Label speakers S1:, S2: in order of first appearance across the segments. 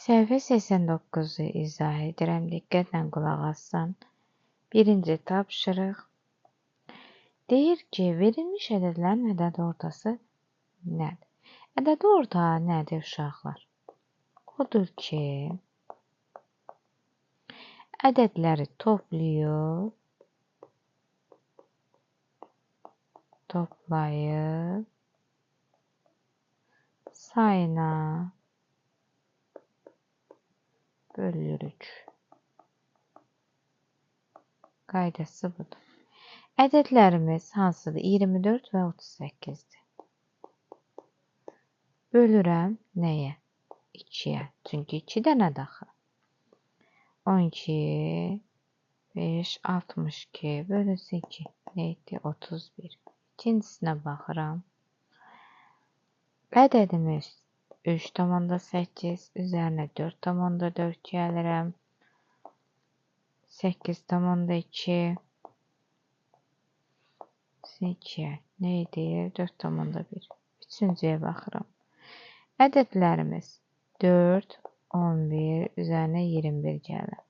S1: Səhifə 89-u izah edirəm. Diqqətlə qulaq assan. Birinci tapşırıq. Deyir ki, verilmiş ədədlərin ədəd ortası nədir? Ədəd orta nədir uşaqlar? Odur ki, ədədləri toplayıb sayına bölürük. Qaydası budur. Ədədlərimiz hansıdır? 24 və 38-dir. Bölürəm nəyə? 2-yə. Çünki 2 dənə daxı. 12, 5, 62 bölünsün 2. Neydi? 31. İkincisinə baxıram. Ədədimiz 3,8 üzərinə 4,4 gəlirəm. 8,2 2'ye neydi? 4,1. Üçüncüyə baxıram. Ədədlərimiz 4, 11 üzərinə 21 gəlir.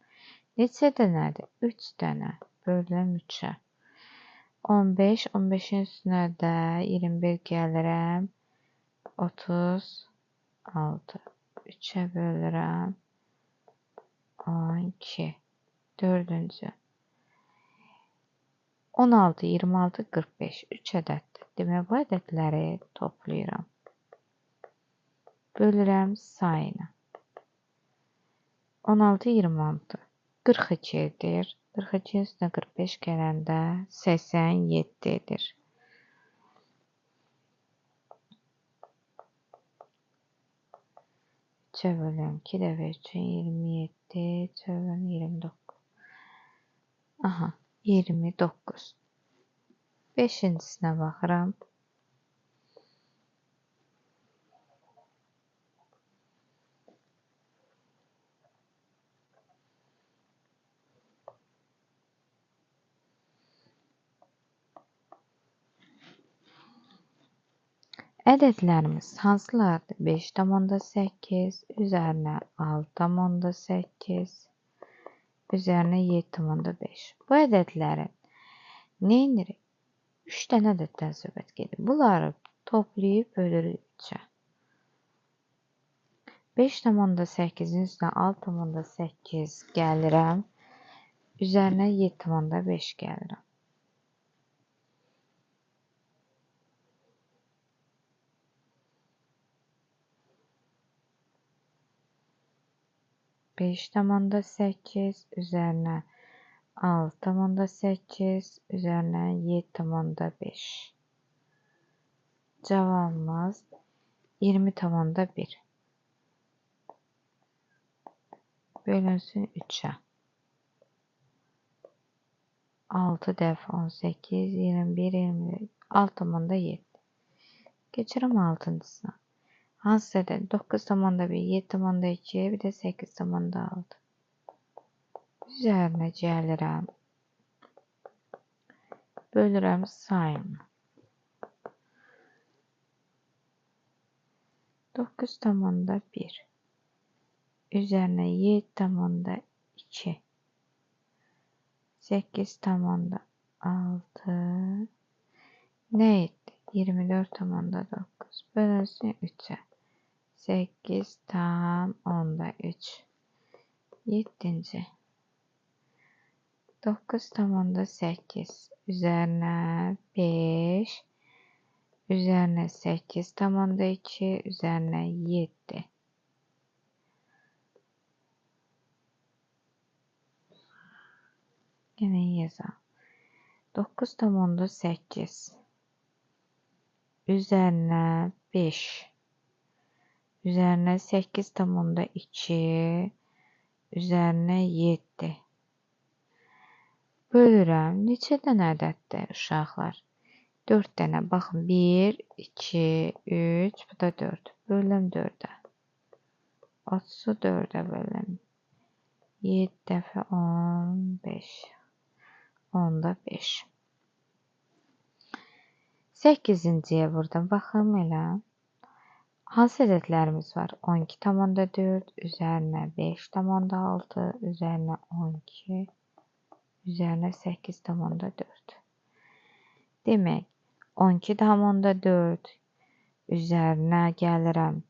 S1: Neçə dənədir? 3 dənə. Bölürəm 3'ə. 15, 15'in üstünə də 21 gəlirəm. 36. 3'ə bölürəm. 12. Dördüncü. 16, 26, 45. 3 ədəddir. Demək, bu ədədləri toplayıram. Bölürəm sayına. 16, 26. 42'dir. 42'nin üstünə 45 gələndə 87'dir. Üçə bölürəm. 2 dəfə 3'ün 27. 3'ə bölürəm 29. Aha. 29. Beşincisine baxıram. Ədədlərimiz hansılardır? 5,8 üzərinə 6,8 üzərinə 7,5. Bu ədədlərin nə edirik? 3 dənə ədəddən söhbət gedir. Bunları toplayıb bölürük 3'ə. 5,8'in üstünə 6,8 gəlirəm. Üzərinə 7,5 gəlirəm. Beş tamanda 8 üzərinə 6,8 üzərinə 7,5. Cavabımız 20,1. Bölünsün 3'ə. 6 dəfə 18, 21, 24, 6,7. Geçirəm 6-cısına. Hansı ədəd? 9,1, 7,2, bir də 8,6. Üzərinə gəlirəm. Bölürəm sayını. 9,1 üzərinə 7,2 8,6 nə etdi? 24,9 bölünsün 3'ə. 8,3. 7. 9,8 üzərinə 5 üzərinə 8,2 üzərinə 7. Yine yazalım. 9,8 üzərinə 5 üzərinə 8,2 üzərinə 7. Bölürəm. Neçə dənə ədəddir uşaqlar? 4 dənə. Baxın. 1, 2, 3, bu da 4. Bölürəm 4'ə. 30'u 4'ə bölürəm. 7 dəfə 15. 10'da 5. 8-ciyə buradan baxım elə. Hansı ədədlərimiz var? 12,4 üzərinə 5,6 üzərinə 12 üzərinə 8,4. Demək, 12,4 üzərinə gəlirəm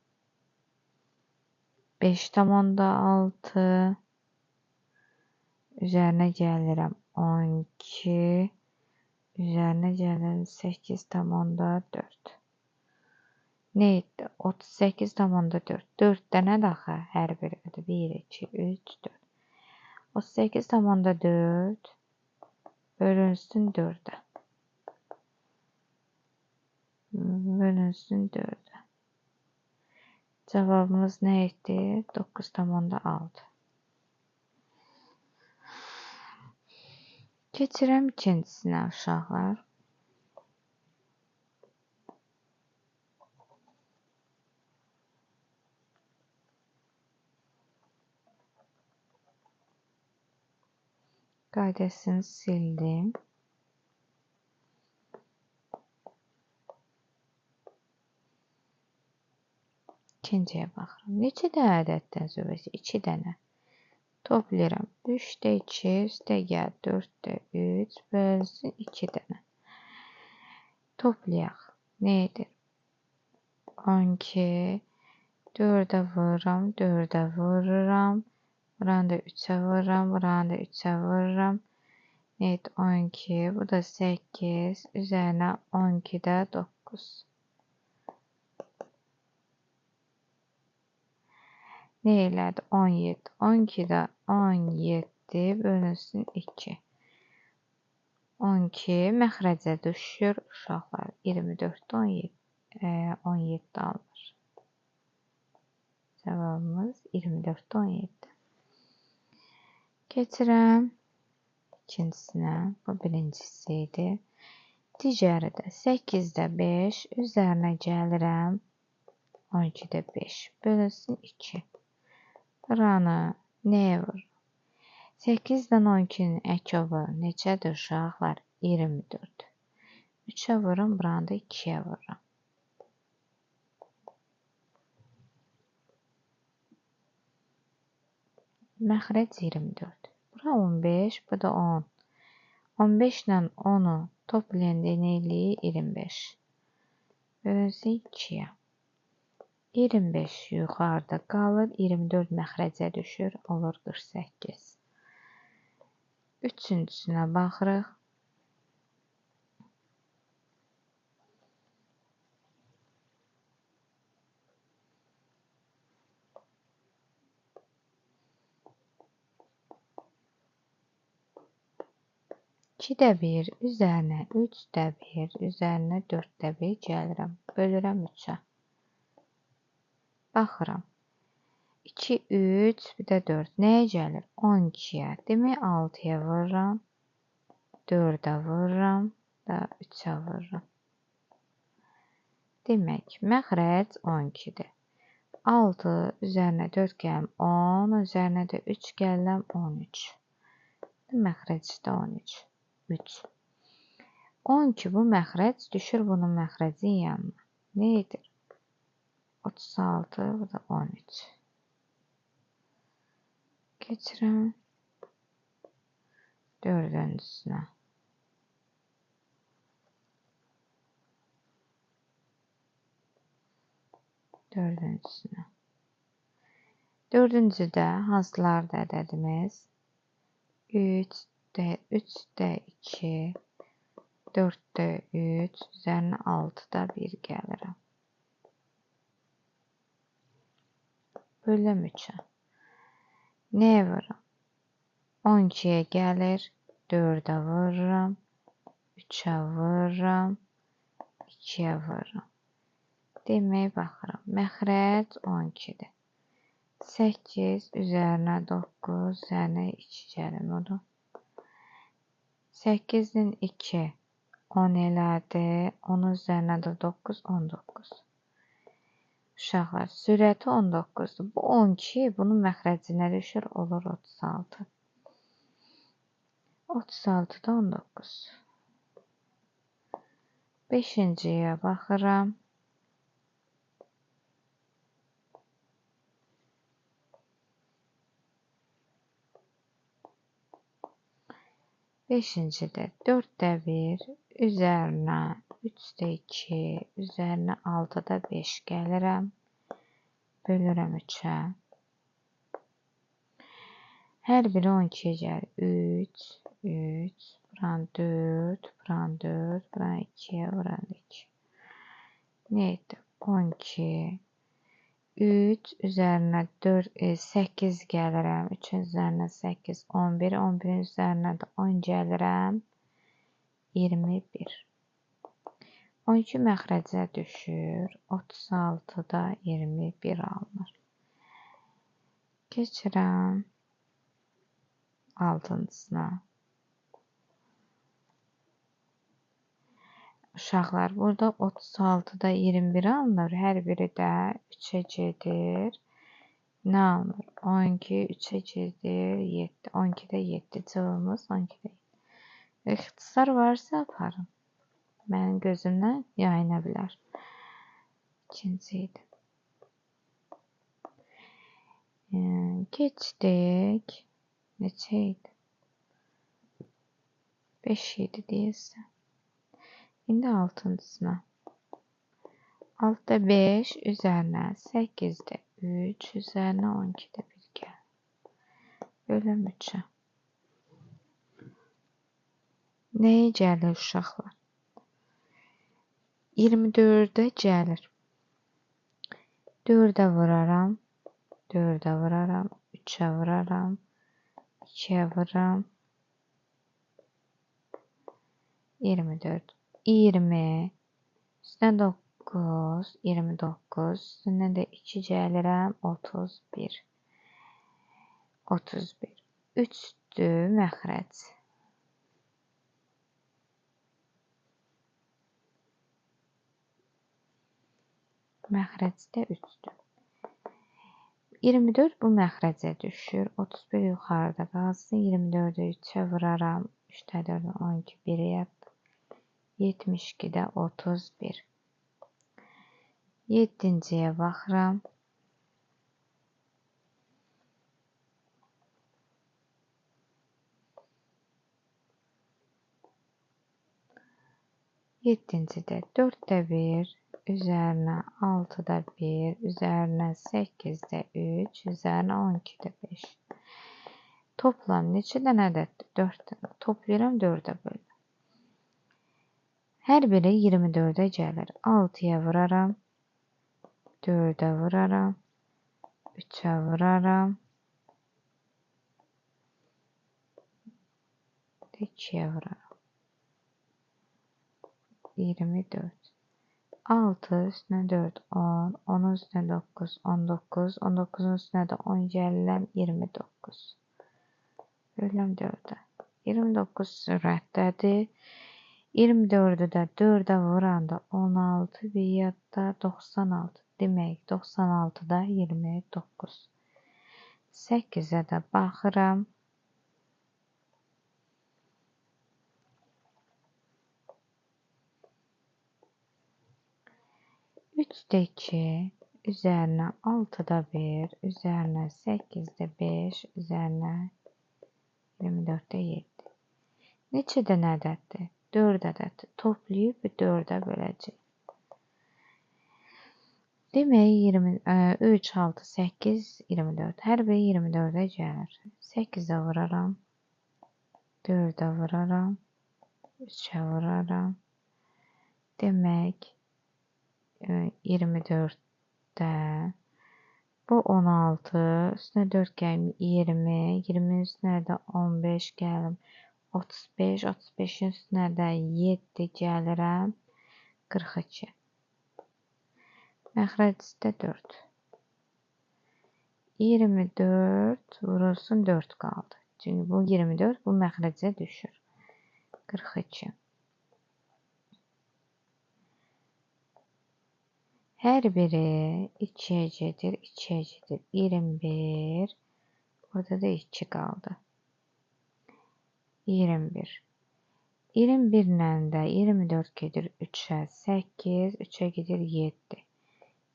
S1: 5,6 üzərinə gəlirəm 12 üzərinə gəlirəm 8,4. Nə etdi? 38,4. 4 dənədir axı hər biri. 1, 2, 3, 4. 38,4 bölünsün 4-ə. Bölünsün 4-ə. Cavabımız nə etdi? 9,6. Keçirəm ikincisinə uşaqlar. Qaydasını sildim. İkinciyə baxıram. Neçə dənə ədəddən zövqəsi? 2 dənə. Toplayıram. 3-də 2, üstə gəl 4-də 3, bölünsün 2 dənə. Toplayaq. Nə edir? 12, 4-ə vururam, 4-ə vururam. Buranı da 3-ə vururam, buranı da 3-ə vururam. Nə edir? 12, bu da 8, üzərinə 12-də 9. Nə elədi? 17. 12-də 17 bölünsün 2. 12 məxrəcə düşür uşaqlar. 24-də 17 alır. Cavabımız 24-də 17. Keçirəm ikincisinə. Bu birincisi idi. Digəri də 8-də 5 üzərinə gəlirəm 12-də 5 bölünsün 2. Buranı nəyə vur? 8-dən 12-nin əkovu neçədir uşaqlar? 24. 3-ə vururam, buranı da 2-yə vururam. Məxrəc 24. Bura 15, bu da 10. 15 ilə 10-u toplayanda nə eləyir? 25. Bölünsün 2-yə. 25 yuxarıda qalır. 24 məxrəcə düşür. Olur 48. Üçüncüsünə baxırıq. İkidə 1 üzərinə 3-də 1 üzərinə 4-də 1 gəlirəm. Bölürəm 3-ə. Baxıram. 2, 3, bir də 4. Nəyə gəlir? 12-yə. Demək 6-ya vururam. 4-ə vururam. Da 3-ə vururam. Demək, məxrəc 12-dir. 6 üzərinə 4 gələm 10, üzərinə də 3 gələm 13. Məxrəcdə 13. 3. 12 bu məxrəc düşür bunun məxrəcin yanına. Nə edir? 36, bu da 13. Keçirəm dördüncüsünə. Dördüncüdə hansılardır ədədimiz? 3-də 2, 4-də 3, üzərinə 6-da 1 gəlirəm. Bölüm 3-ə. Nəyə vururam? 12-yə gəlir, 4-ə vururam, 3-ə vururam, 2-yə vururam. Demək, baxıram. Məxrəc 12-dir. 8 üzərinə 9, üzərinə 2 gəlir. Odur. 8-dən 2, 10 elədi. 10 üzərinə də 9, 19. Uşaqlar, sürəti 19-dur. Bu 12, bunun məxrəcinə düşür, olur 36. 36-da 19. 5-ciyə baxıram. 5-də 4də 1 üzərinə 3də 2 üzərinə 6da 5 gəlirəm. Bölürəm 3-ə. Hər biri 12-yə gəlir. 3, 3, buran 4, buran 4, buran 2, buran 2. Neydi? 12, 3 üzərinə 4, 8 gəlirəm. 3-ün üzərinə 8, 11, 11-in üzərinə də 10 gəlirəm. 21. 12 məxrəcə düşür. 36-da 21 alınır. Keçirəm 6-cısına. Uşaqlar, burada 36-da 21 alınır. Hər biri də 3-ə gedir. Nə alınır? 12, 3-ə gedir, 7. 12-də 7. Cavabımız 12-də 7. İxtisar varsa aparın. Mənim gözümdən yayına bilər. İkinci idi. Keçdik. Neçə idi? 5 idi deyilsə. İndi 6-cısına. 6-da 5 üzərinə 8-də 3 üzərinə 12-də 1 gəlir. Bölüm 3-ə. Nəyə gəlir uşaqlar? 24-də gəlir. 4-ə vuraram. 4-ə vuraram. 3-ə vuraram. 2-ə vururam. 24. 20. Üstünə 9. 29. Üstünə də 2 gəlirəm. 31. 31. 3-dür məxrəc. Məxrəcdə 3-dür. 24 bu məxrəcə düşür. 31 yuxarıda qalsın. 24-də 3-ə vuraram. 3-də 4-də 12, 1-ə yatdı. 72-də 31. 7-ciyə baxıram. 7-cidə 4-də 1, üzərinə 6-da 1, üzərinə 8-də 3, üzərinə 12-də 5. Toplam neçə dənə ədəddir? 4 dənə. Toplayıram 4-ə bölürəm. Hər biri 24-ə gəlir. 6-ya vuraram. 4-ə vuraram. 3-ə vuraram. 2-yə vuraram. 24. 6 üstünə 4, 10. 10-un üstünə 9, 19. 19-un üstünə də 10 gəlirəm. 29. Bölürəm 4-ə. 29 sürətdədir. 24-ü də 4-ə vuranda 16, bir yadda 96. Demək, 96-da 29. 8-ə də baxıram. 3-də 2, üzərinə 6-da 1, üzərinə 8-də 5, üzərinə 24-də 7. Neçə dənə ədəddir? 4 ədəddir. Toplayıb 4-ə böləcək. Demək, 3, 6, 8, 24. Hər biri 24-ə gəlir. 8-ə vuraram. 4-ə vuraram. 3-ə vuraram. Demək, 24-də bu 16, üstünə 4 gəlim 20, 20-nin üstünə də 15 gəlim 35, 35-in üstünə də 7 gəlirəm 42. Məxrəcdə 4. 24 vurulsun 4 qaldı. Çünki bu 24 bu məxrəcə düşür. 42. Hər biri 2-yə gedir, 2-yə gedir. 21. Burada da 2 qaldı. 21. 21-lə də 24 gedir 3-ə, 8, 3-ə gedir 7.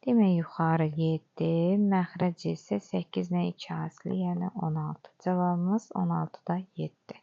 S1: Demək, yuxarı 7, məxrəc isə 8-lə 2 asılı, yəni 16. Cavabımız 16-da 7.